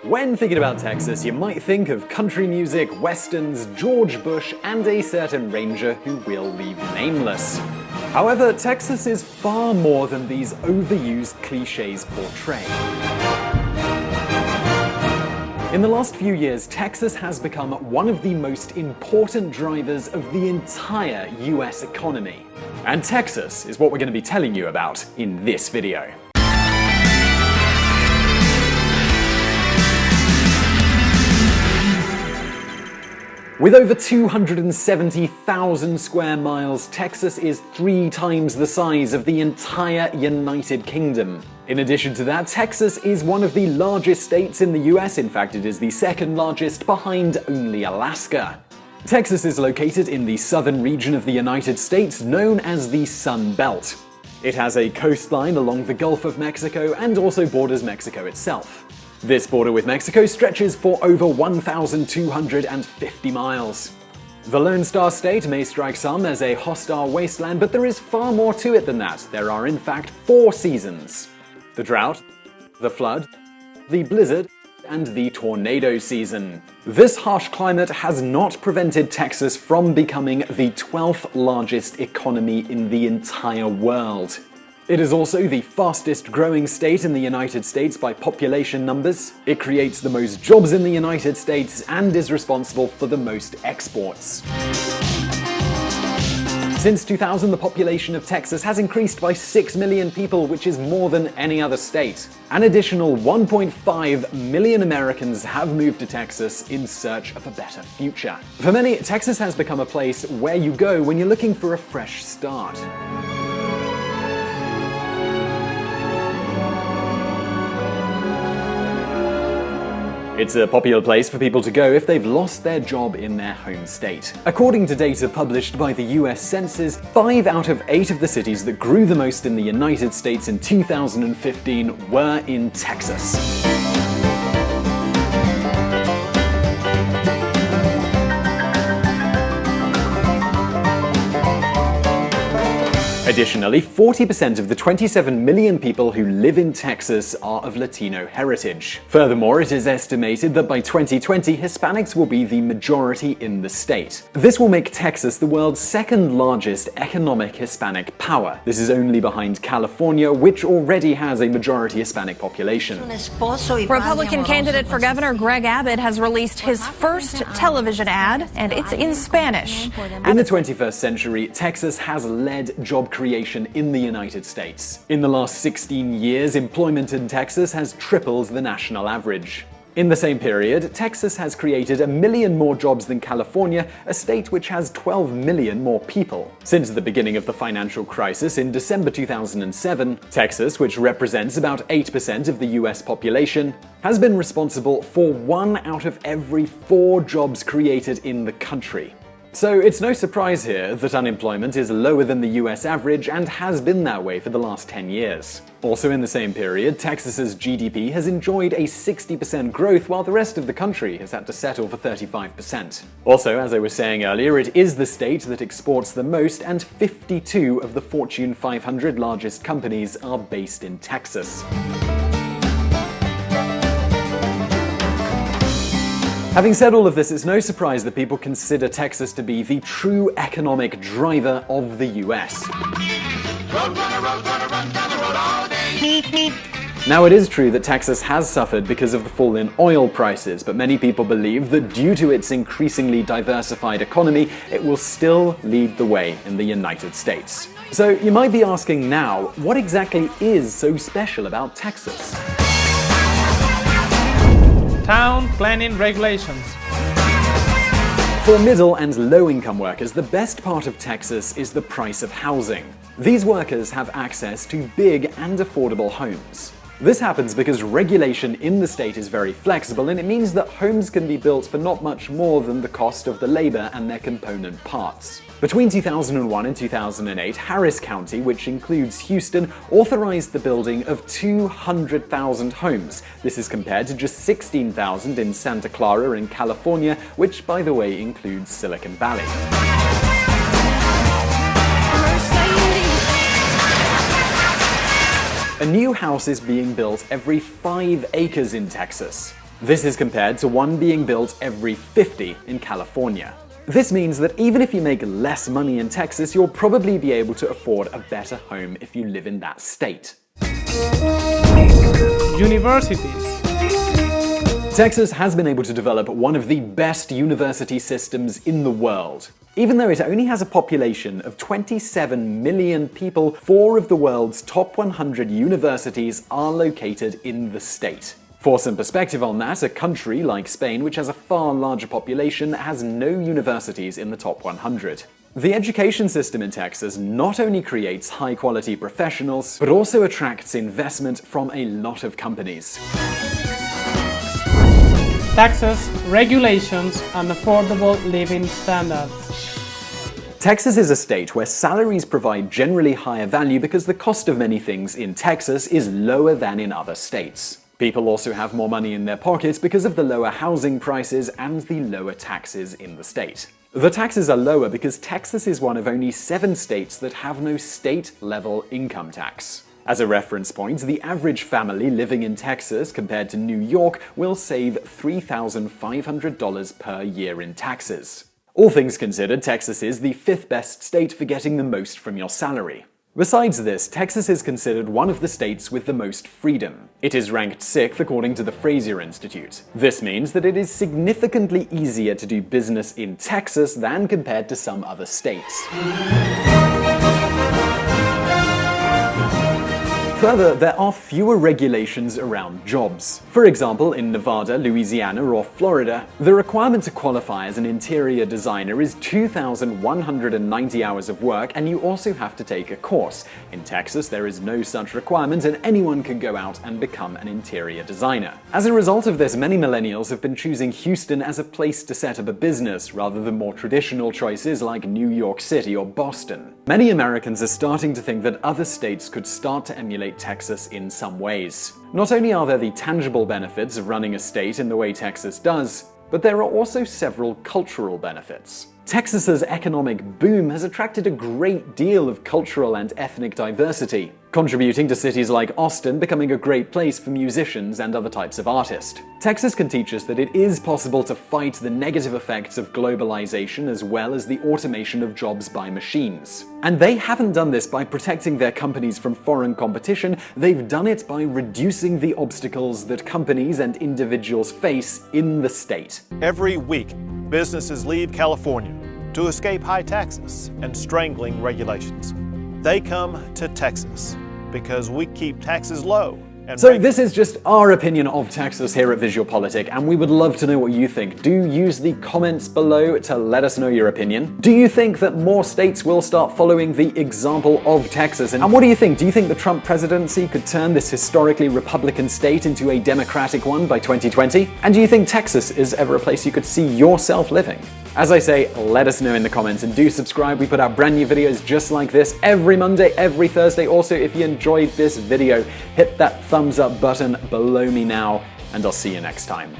When thinking about Texas, you might think of country music, westerns, George Bush, and a certain ranger who we'll leave nameless. However, Texas is far more than these overused cliches portray. In the last few years, Texas has become one of the most important drivers of the entire US economy. And Texas is what we're going to be telling you about in this video. With over 270,000 square miles, Texas is 3 times the size of the entire United Kingdom. In addition to that, Texas is one of the largest states in the US. In fact, it is the second largest behind only Alaska. Texas is located in the southern region of the United States, known as the Sun Belt. It has a coastline along the Gulf of Mexico and also borders Mexico itself. This border with Mexico stretches for over 1,250 miles. The Lone Star State may strike some as a hostile wasteland, but there is far more to it than that. There are in fact 4 seasons: the drought, the flood, the blizzard, and the tornado season. This harsh climate has not prevented Texas from becoming the 12th largest economy in the entire world. It is also the fastest growing state in the United States by population numbers. It creates the most jobs in the United States and is responsible for the most exports. Since 2000, the population of Texas has increased by 6 million people, which is more than any other state. An additional 1.5 million Americans have moved to Texas in search of a better future. For many, Texas has become a place where you go when you're looking for a fresh start. It's a popular place for people to go if they've lost their job in their home state. According to data published by the US Census, 5 out of 8 of the cities that grew the most in the United States in 2015 were in Texas. Additionally, 40% of the 27 million people who live in Texas are of Latino heritage. Furthermore, it is estimated that by 2020, Hispanics will be the majority in the state. This will make Texas the world's second largest economic Hispanic power. This is only behind California, which already has a majority Hispanic population. Republican candidate for governor Greg Abbott has released his first television ad, and it's in Spanish. In the 21st century, Texas has led job creation in the United States. In the last 16 years, employment in Texas has tripled the national average. In the same period, Texas has created 1 million more jobs than California, a state which has 12 million more people. Since the beginning of the financial crisis in December 2007, Texas, which represents about 8% of the US population, has been responsible for 1 out of every 4 jobs created in the country. So it's no surprise here that unemployment is lower than the US average and has been that way for the last 10 years. Also in the same period, Texas's GDP has enjoyed a 60% growth while the rest of the country has had to settle for 35%. Also, as I was saying earlier, it is the state that exports the most, and 52 of the Fortune 500 largest companies are based in Texas. Having said all of this, it's no surprise that people consider Texas to be the true economic driver of the US. Now, it is true that Texas has suffered because of the fall in oil prices, but many people believe that due to its increasingly diversified economy, it will still lead the way in the United States. So you might be asking now, what exactly is so special about Texas? Town planning regulations. For middle and low-income workers, the best part of Texas is the price of housing. These workers have access to big and affordable homes. This happens because regulation in the state is very flexible, and it means that homes can be built for not much more than the cost of the labor and their component parts. Between 2001 and 2008, Harris County, which includes Houston, authorized the building of 200,000 homes. This is compared to just 16,000 in Santa Clara in California, which, by the way, includes Silicon Valley. A new house is being built every 5 acres in Texas. This is compared to one being built every 50 in California. This means that even if you make less money in Texas, you'll probably be able to afford a better home if you live in that state. Universities. Texas has been able to develop one of the best university systems in the world. Even though it only has a population of 27 million people, 4 of the world's top 100 universities are located in the state. For some perspective on that, a country like Spain, which has a far larger population, has no universities in the top 100. The education system in Texas not only creates high-quality professionals, but also attracts investment from a lot of companies. Taxes, regulations, and affordable living standards. Texas is a state where salaries provide generally higher value because the cost of many things in Texas is lower than in other states. People also have more money in their pockets because of the lower housing prices and the lower taxes in the state. The taxes are lower because Texas is one of only 7 states that have no state-level income tax. As a reference point, the average family living in Texas compared to New York will save $3,500 per year in taxes. All things considered, Texas is the 5th best state for getting the most from your salary. Besides this, Texas is considered one of the states with the most freedom. It is ranked 6th according to the Fraser Institute. This means that it is significantly easier to do business in Texas than compared to some other states. Further, there are fewer regulations around jobs. For example, in Nevada, Louisiana, or Florida, the requirement to qualify as an interior designer is 2,190 hours of work, and you also have to take a course. In Texas, there is no such requirement, and anyone can go out and become an interior designer. As a result of this, many millennials have been choosing Houston as a place to set up a business, rather than more traditional choices like New York City or Boston. Many Americans are starting to think that other states could start to emulate Texas in some ways. Not only are there the tangible benefits of running a state in the way Texas does, but there are also several cultural benefits. Texas's economic boom has attracted a great deal of cultural and ethnic diversity, contributing to cities like Austin becoming a great place for musicians and other types of artists. Texas can teach us that it is possible to fight the negative effects of globalization as well as the automation of jobs by machines. And they haven't done this by protecting their companies from foreign competition, they've done it by reducing the obstacles that companies and individuals face in the state. Every week, businesses leave California to escape high taxes and strangling regulations. They come to Texas because we keep taxes low. So this is just our opinion of Texas here at VisualPolitik, and we would love to know what you think. Do use the comments below to let us know your opinion. Do you think that more states will start following the example of Texas? And what do you think? Do you think the Trump presidency could turn this historically Republican state into a Democratic one by 2020? And do you think Texas is ever a place you could see yourself living? As I say, let us know in the comments, and do subscribe. We put out brand new videos just like this every Monday, every Thursday. Also, if you enjoyed this video, hit that thumbs up button below me now, and I'll see you next time.